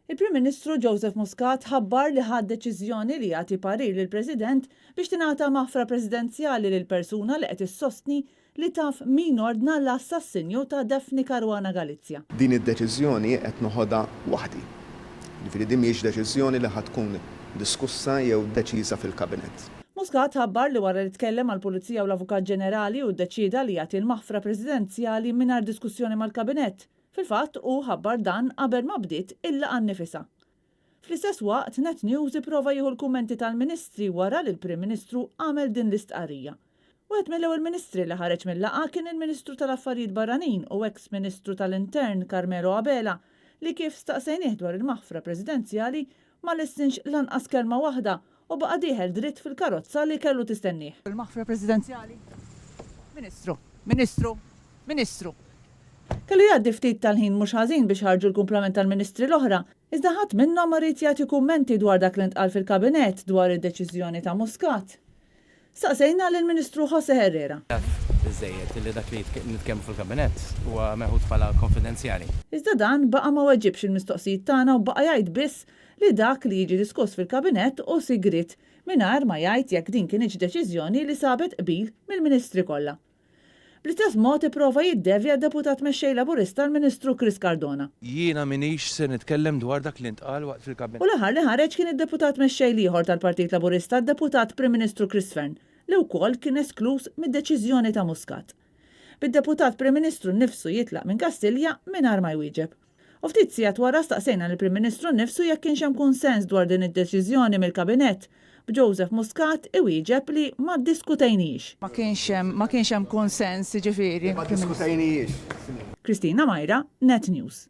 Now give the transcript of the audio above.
Il-Prim Ministru Joseph Muscat ħabbar li ħad deċiżjoni li jagħti parir lill-President biex tingħata maħfra presidenzjali lil persuna li qed issostni li taf min ordna l-assassinju ta' Daphne Caruana Galizia. Din id-deċiżjoni qed noħodha waħdi. Jiġifieri din mhijiex deċiżjoni li ħad tkun diskussa jew deċiża fil-Kabinett. Muscat ħabbar li wara li tkellem mal-Pulizija u l-Avukat Ġenerali u ddeċida li jagħti l-maħfra presidenzjali mingħajr diskussjoni mal-Kabinett. Fil-fatt u ħabbar dan qabel ma bdiet il-laqgħa nnifisha. Fl-istess waqt Net News ipprova jieħu l-kummenti tal-Ministri wara li l-Prim Ministru għamel din l-istqarrija. Wieħed mill-ewwel Ministri li ħareġ mill-laqgħa kien il-Ministru tal-Affarijiet Barranin u ex-Ministru tal-Intern Carmelo Abela li kif staqsejnieh dwar il-maħfra presidenzjali ma listninx lanqas kelma waħda u baqa' dieħel dritt fil-karozza li kellu tistennih. Il-maħfra presidenzjali? Ministru. Kellu jgħaddi ftit tal-ħin mhux ħażin biex ħarġu l-kumplament tal-Ministri l-oħra, iżda ħadd minnhom ma rid jagħti kummenti dwar dak li ntqal fil-Kabinett dwar id-deċiżjoni ta' Muscat. Staqsejna lill-Ministru José Herrera. Biżejjed li dak li nitkellmu fil-Kabinett huwa meħud bħala konfidenzjali. Iżda dan baqa' ma weġibx il-mistoqsijiet tagħna u baqa' jgħid biss li dak li jiġi diskuss fil-Kabinett u sigrit mingħajr ma jgħid jekk din kienx deċiżjoni li sabet qbil mill-Ministri kollha. Bl-istess mod ipprova jiddevja d-deputat mexxej Laburista l-Ministru Chris Cardona. Jiena minix se nitkellem dwar dak li ntqal waqt fil-Kabinett. U l-aħħar li ħareġ kien id-deputat mexxej ieħor tal-Partit Laburista, d-deputat Prim Ministru Chris Fern, li wkoll kien esklus mid-deċiżjoni ta' Muscat. Bid-deputat Prim Ministru nnifsu jitlaq minn Kastilja mingħajr ma jwieġeb. U ftit sigħat wara staqsejna lill-Prim Ministru nnifsu jekk kienx hemm konsens dwar din id-deċiżjoni mill-Kabinett b'Joseph Muscat iwieġeb li ma ddiskutejniex. Ma kienx hemm konsens, ġifieri. Ma ddiskutejniex. Kristina Majra, Net News.